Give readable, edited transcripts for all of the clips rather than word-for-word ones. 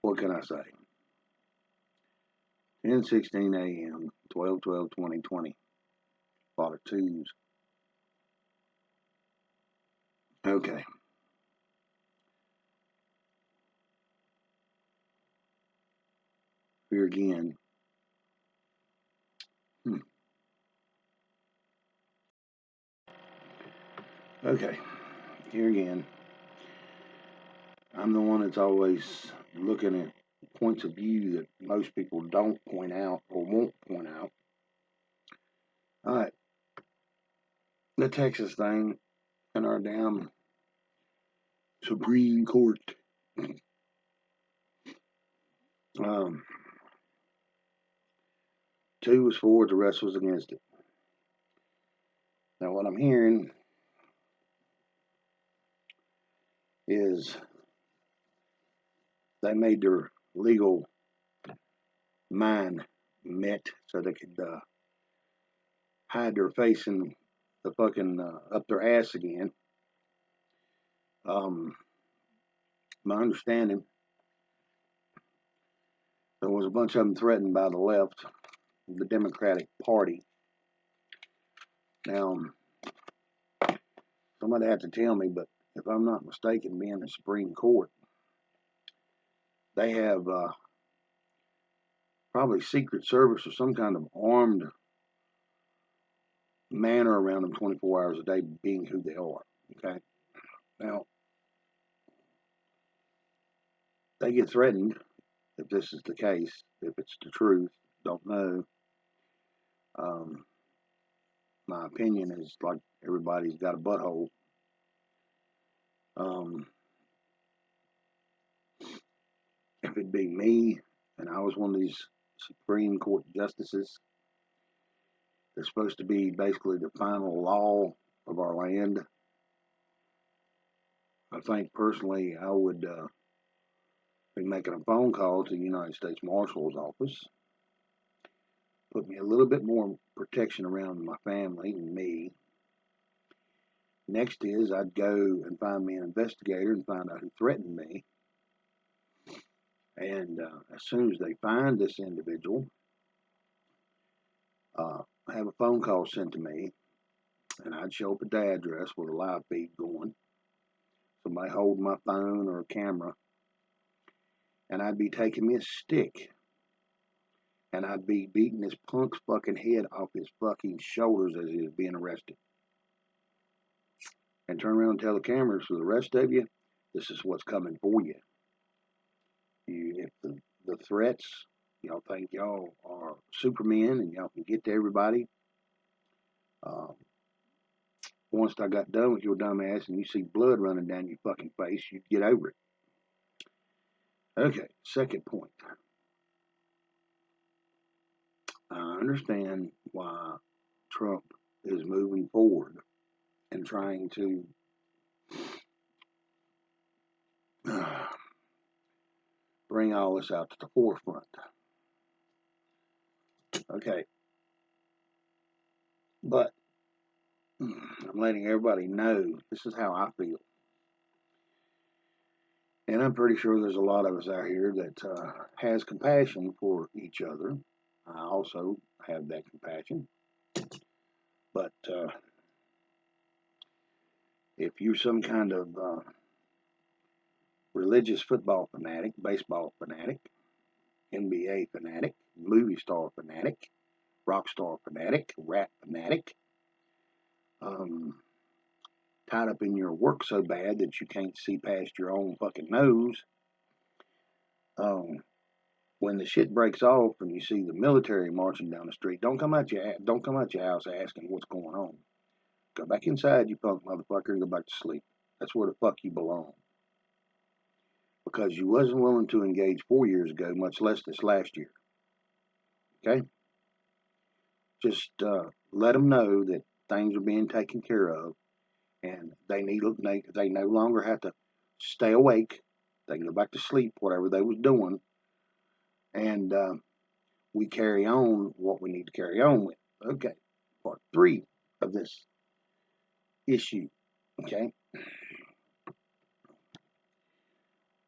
What can I say? 10:16 a.m., 12/12/2020. A lot of twos. Okay. Here again. Okay. Here again. I'm the one that's always looking at points of view that most people don't point out or won't point out. All right. The Texas thing and our damn Supreme Court. Um, 2 was for it, the rest was against it. Now, what I'm hearing is they made their legal mind met so they could hide their face in the fucking up their ass again. My understanding, there was a bunch of them threatened by the left, the Democratic Party. Now, somebody had to tell me, but if I'm not mistaken, being the Supreme Court, they have probably Secret Service or some kind of armed manner around them 24 hours a day, being who they are. Okay. Now, they get threatened if this is the case, if it's the truth. Don't know. My opinion is like everybody's got a butthole. If it'd be me and I was one of these Supreme Court justices, they're supposed to be basically the final law of our land. I think personally I would be making a phone call to the United States Marshal's office, put me a little bit more protection around my family and me. Next is I'd go and find me an investigator and find out who threatened me. And as soon as they find this individual, have a phone call sent to me, and I'd show up at the address with a live feed going. Somebody holding my phone or a camera, and I'd be taking me a stick, and I'd be beating this punk's fucking head off his fucking shoulders as he was being arrested. And turn around and tell the cameras, for the rest of you, this is what's coming for you. If the threats, y'all think y'all are Supermen and y'all can get to everybody. Once I got done with your dumb ass and you see blood running down your fucking face, you'd get over it. Okay, second point. I understand why Trump is moving forward and trying to bring all this out to the forefront. Okay. But I'm letting everybody know this is how I feel. And I'm pretty sure there's a lot of us out here that has compassion for each other. I also have that compassion. But if you're some kind of religious football fanatic, baseball fanatic, NBA fanatic, movie star fanatic, rock star fanatic, rap fanatic, tied up in your work so bad that you can't see past your own fucking nose, when the shit breaks off and you see the military marching down the street, don't come out your house asking what's going on. Go back inside, you punk motherfucker, and go back to sleep. That's where the fuck you belong. Because you wasn't willing to engage 4 years ago, much less this last year. Okay? Just let them know that things are being taken care of, and they no longer have to stay awake. They can go back to sleep, whatever they was doing, and we carry on what we need to carry on with. Okay, part 3 of this issue. Okay?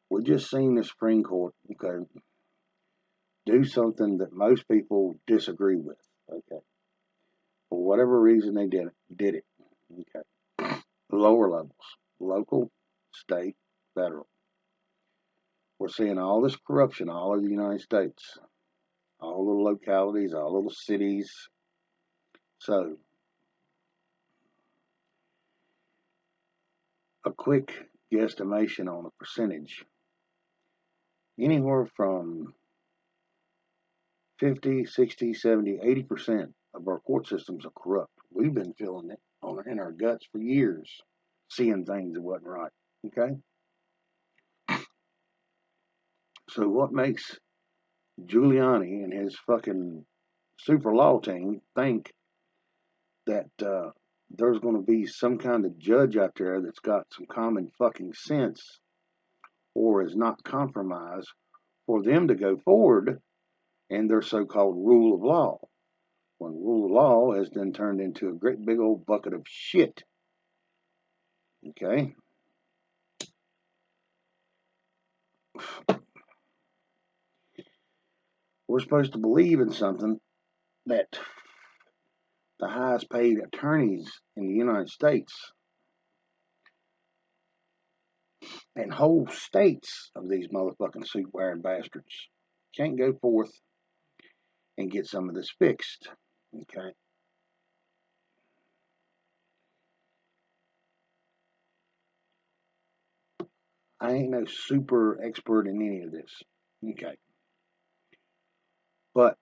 We just seen the Supreme Court, okay, do something that most people disagree with. Okay? For whatever reason they did it. Okay? Lower levels. Local, state, federal. We're seeing all this corruption all over the United States. All the localities, all the cities. So, a quick guesstimation on a percentage. Anywhere from 50, 60, 70, 80% of our court systems are corrupt. We've been feeling it in our guts for years, seeing things that wasn't right. Okay? So what makes Giuliani and his fucking super law team think that there's going to be some kind of judge out there that's got some common fucking sense or is not compromised for them to go forward in their so-called rule of law? When rule of law has then turned into a great big old bucket of shit. Okay? We're supposed to believe in something that the highest paid attorneys in the United States and whole states of these motherfucking suit wearing bastards can't go forth and get some of this fixed. Okay? I ain't no super expert in any of this. Okay? But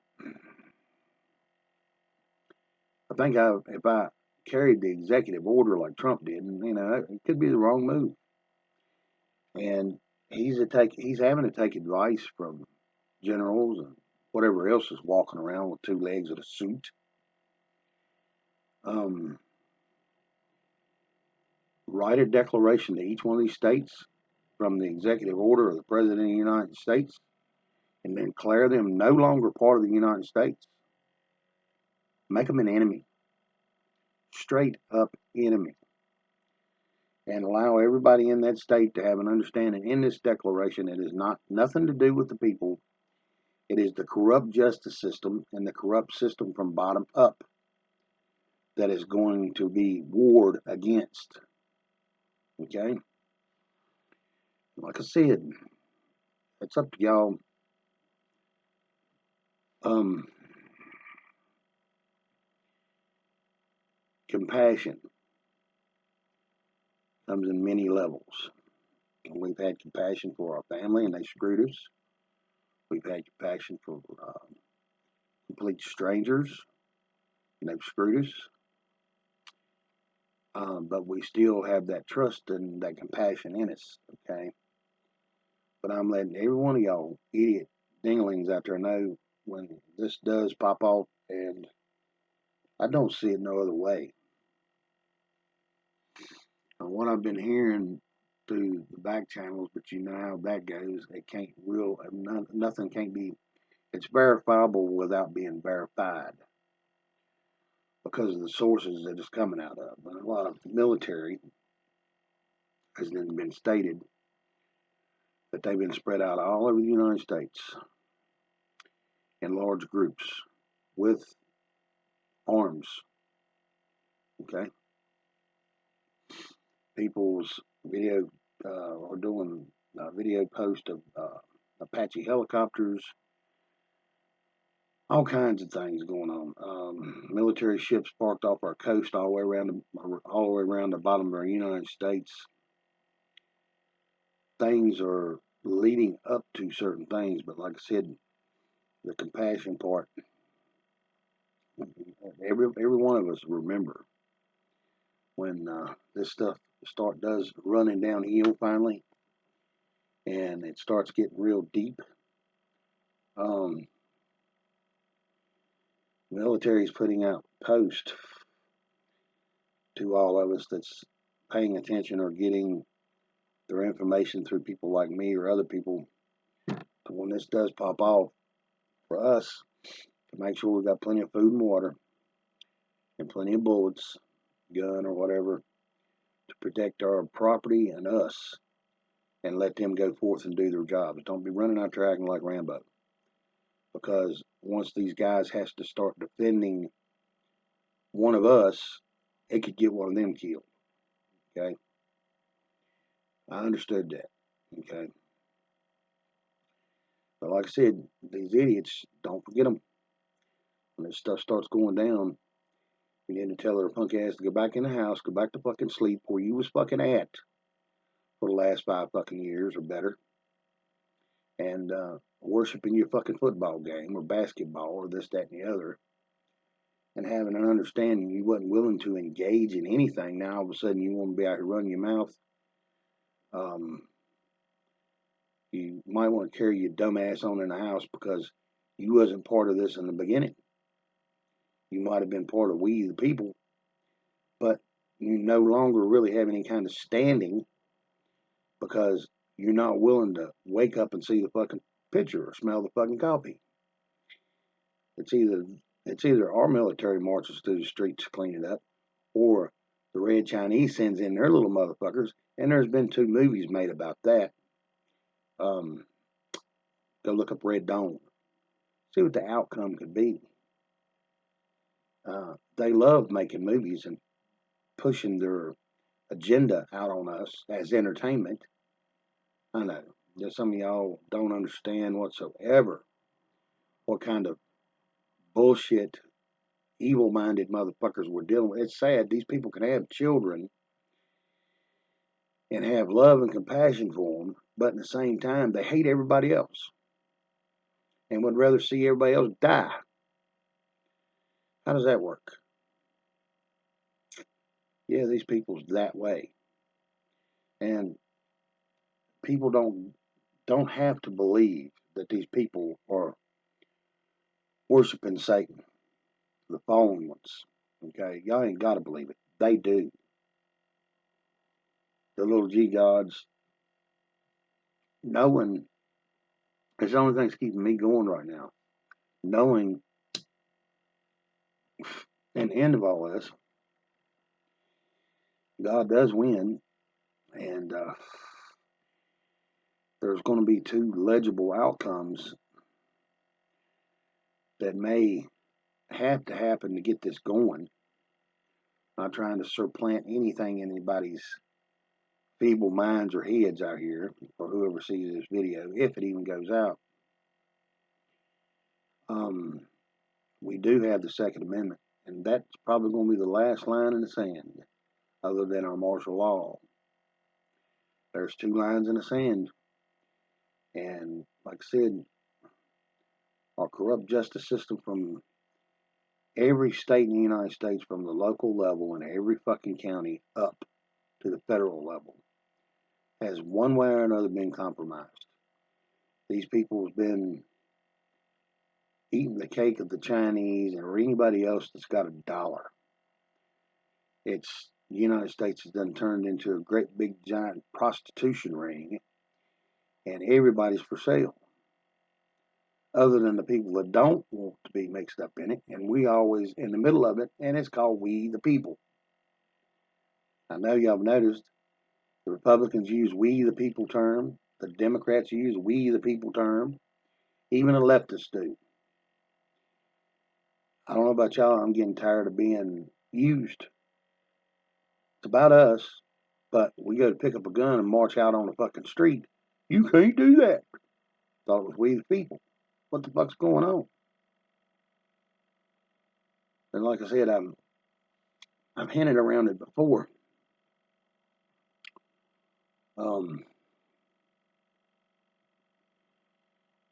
I think if I carried the executive order like Trump did, it could be the wrong move. And he's having to take advice from generals and whatever else is walking around with 2 legs and a suit. Write a declaration to each one of these states from the executive order of the President of the United States and then declare them no longer part of the United States. Make them an enemy. Straight up enemy. And allow everybody in that state to have an understanding in this declaration it is nothing to do with the people. It is the corrupt justice system and the corrupt system from bottom up that is going to be warred against. Okay? Like I said, it's up to y'all. Compassion comes in many levels. And we've had compassion for our family and they screwed us. We've had compassion for complete strangers and they've screwed us. But we still have that trust and that compassion in us, okay? But I'm letting every one of y'all idiot dinglings out there know when this does pop off, and I don't see it no other way. What I've been hearing through the back channels, but you know how that goes. It can't nothing can't be. It's verifiable without being verified because of the sources that it's coming out of. And a lot of military has then been stated that they've been spread out all over the United States in large groups with arms. Okay, people's video are doing video post of Apache helicopters, all kinds of things going on. Military ships parked off our coast all the way around the bottom of our United States. Things are leading up to certain things, but like I said, the compassion part. Every one of us remember when this stuff does running downhill finally, and it starts getting real deep. Military's putting out posts to all of us that's paying attention or getting their information through people like me or other people. When this does pop off, for us to make sure we've got plenty of food and water and plenty of bullets, gun or whatever, to protect our property and us, and let them go forth and do their jobs. Don't be running out there acting like Rambo. Because once these guys has to start defending one of us, it could get one of them killed. Okay? I understood that. Okay? But like I said, these idiots, don't forget them. When this stuff starts going down, you need to tell their punk ass to go back in the house, go back to fucking sleep where you was fucking at for the last 5 fucking years or better, and worshiping your fucking football game or basketball or this, that, and the other, and having an understanding you wasn't willing to engage in anything. Now all of a sudden you want to be out here running your mouth. You might want to carry your dumb ass on in the house because you wasn't part of this in the beginning. You might have been part of we the people, but you no longer really have any kind of standing because you're not willing to wake up and see the fucking picture or smell the fucking coffee. It's either our military marches through the streets to clean it up, or the Red Chinese sends in their little motherfuckers, and there's been 2 movies made about that. Go look up Red Dawn. See what the outcome could be. They love making movies and pushing their agenda out on us as entertainment. I know that some of y'all don't understand whatsoever what kind of bullshit, evil-minded motherfuckers we're dealing with. It's sad these people can have children and have love and compassion for them, but at the same time, they hate everybody else and would rather see everybody else die. How does that work? Yeah, these people's that way. And people don't have to believe that these people are worshiping Satan, the fallen ones. Okay, y'all ain't got to believe it. They do. The little G gods, knowing, it's the only thing that's keeping me going right now. Knowing, and the end of all this, God does win, and there's going to be 2 legible outcomes that may have to happen to get this going. Not trying to supplant anything in anybody's feeble minds or heads out here, or whoever sees this video, if it even goes out. We do have the Second Amendment, and that's probably going to be the last line in the sand, other than our martial law. There's 2 lines in the sand, and like I said, our corrupt justice system from every state in the United States, from the local level and every fucking county up to the federal level, has one way or another been compromised. These people have been eating the cake of the Chinese or anybody else that's got $1. The United States has done turned into a great big giant prostitution ring, and everybody's for sale. Other than the people that don't want to be mixed up in it, and we always in the middle of it, and it's called we the people. I know y'all have noticed the Republicans use we the people term, the Democrats use we the people term, even the leftists do. I don't know about y'all, I'm getting tired of being used. It's about us, but we go to pick up a gun and march out on the fucking street. You can't do that. Thought it was we the people. What the fuck's going on? And like I said, I've hinted around it before.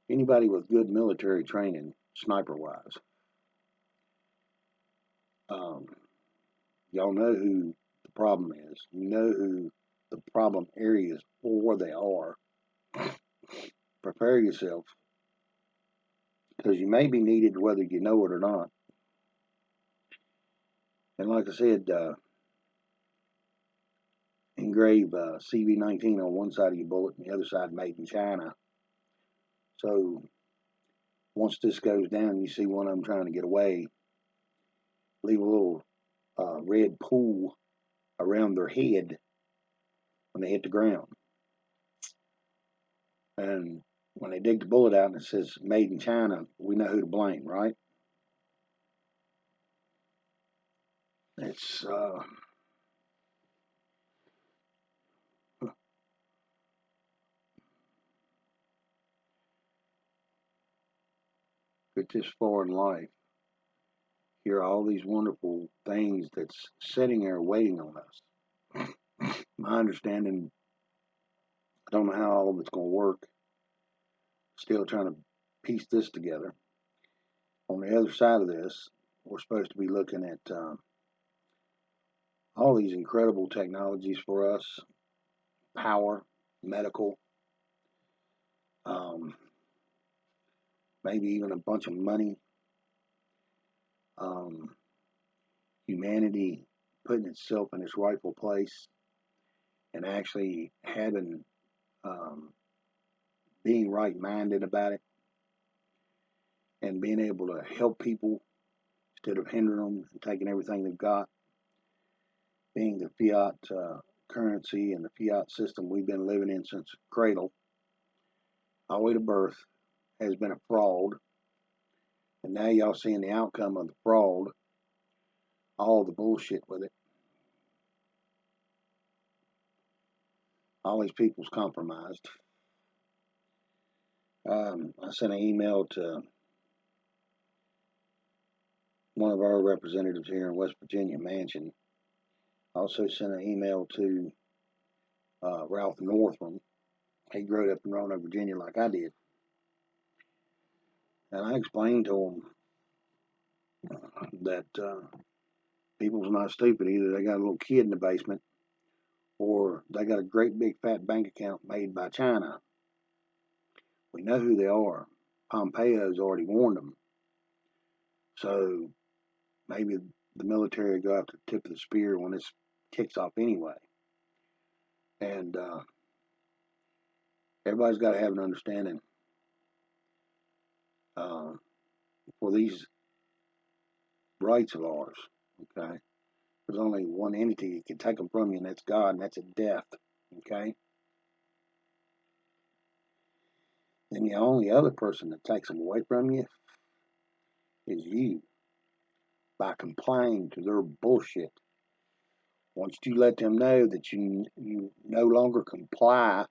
Anybody with good military training, sniper-wise, y'all know who the problem is. You know who the problem areas or where they are. Prepare yourself, because you may be needed whether you know it or not. And like I said, engrave CV-19 on one side of your bullet and the other side made in China. So once this goes down, you see one of them trying to get away, leave a little red pool around their head when they hit the ground. And when they dig the bullet out and it says made in China, we know who to blame, right? It's get this far in life, here are all these wonderful things that's sitting there waiting on us. My understanding, I don't know how all of it's going to work. Still trying to piece this together. On the other side of this, we're supposed to be looking at all these incredible technologies for us, power, medical, um, maybe even a bunch of money, um, humanity putting itself in its rightful place and actually having, um, being right-minded about it and being able to help people instead of hindering them and taking everything they've got. Being the fiat currency and the fiat system we've been living in since cradle, all the way to birth, has been a fraud. And now y'all seeing the outcome of the fraud, all the bullshit with it. All these people's compromised. I sent an email to one of our representatives here in West Virginia, Mansion. I also sent an email to Ralph Northam. He grew up in Roanoke, Virginia, like I did. And I explained to him that people's not stupid. Either they got a little kid in the basement or they got a great big fat bank account made by China. We know who they are. Pompeo's already warned them. So maybe the military will go after the tip of the spear when this kicks off anyway. And everybody's got to have an understanding for these rights of ours. Okay, there's only one entity that can take them from you, and that's God, and that's at death. Okay, then the only other person that takes them away from you is you by complying to their bullshit. Once you let them know that you no longer comply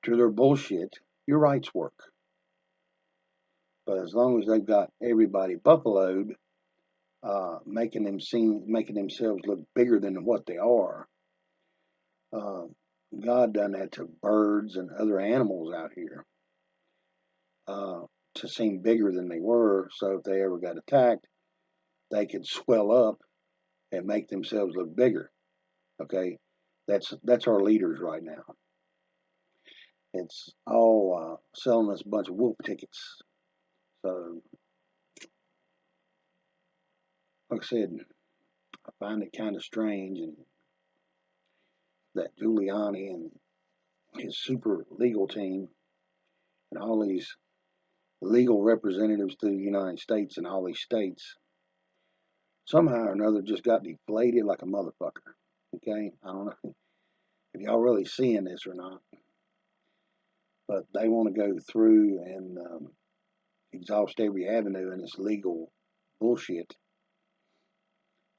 to their bullshit, your rights work. But as long as they've got everybody buffaloed, making themselves look bigger than what they are, God done that to birds and other animals out here to seem bigger than they were. So if they ever got attacked, they could swell up and make themselves look bigger. Okay, that's our leaders right now. It's all selling us a bunch of wolf tickets. So, like I said, I find it kind of strange and that Giuliani and his super legal team and all these legal representatives through the United States and all these states somehow or another just got deflated like a motherfucker. Okay, I don't know if y'all really seeing this or not, but they want to go through and exhaust every avenue in this legal bullshit.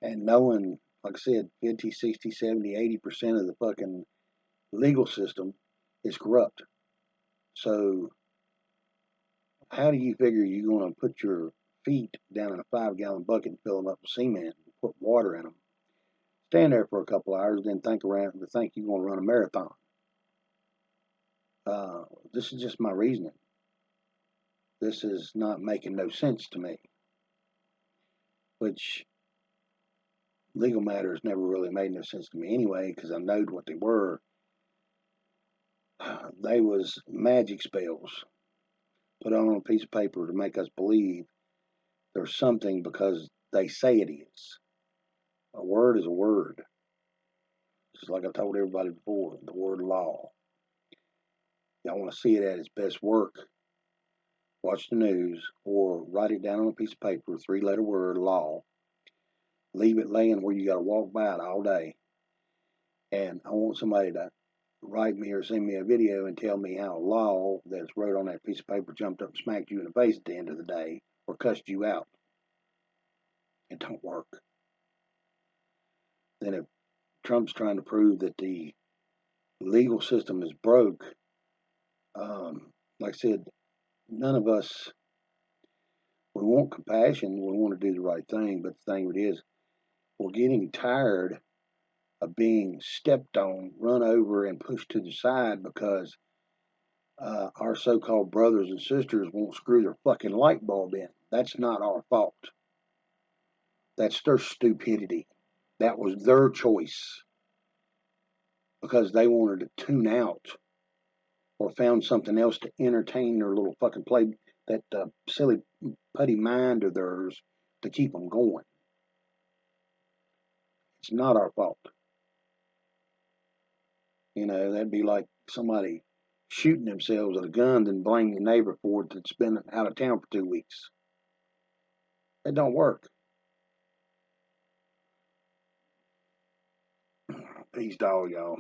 And knowing, like I said, 50, 60, 70, 80% of the fucking legal system is corrupt. So how do you figure you're going to put your feet down in a 5-gallon bucket and fill them up with cement and put water in them? Stand there for a couple hours, then think around to think you're going to run a marathon. This is just my reasoning. This is not making no sense to me. Which legal matters never really made no sense to me anyway, because I knowed what they were. They was magic spells put on a piece of paper to make us believe there's something because they say it is. A word is a word. Just like I told everybody before, the word law. Y'all want to see it at its best work, watch the news, or write it down on a piece of paper, 3-letter word, law. Leave it laying where you got to walk by it all day And I want somebody to write me or send me a video and tell me how a law that's wrote on that piece of paper jumped up and smacked you in the face at the end of the day or cussed you out. It don't work. Then if Trump's trying to prove that the legal system is broke, like I said, none of us, we want compassion, we want to do the right thing, but the thing of it is, we're getting tired of being stepped on, run over, and pushed to the side because our so-called brothers and sisters won't screw their fucking light bulb in. That's not our fault. That's their stupidity. That was their choice because they wanted to tune out or found something else to entertain their little fucking play, that silly putty mind of theirs to keep them going. It's not our fault. You know, that'd be like somebody shooting themselves with a gun and blame your neighbor for it that's been out of town for 2 weeks. It don't work. Peace to all y'all.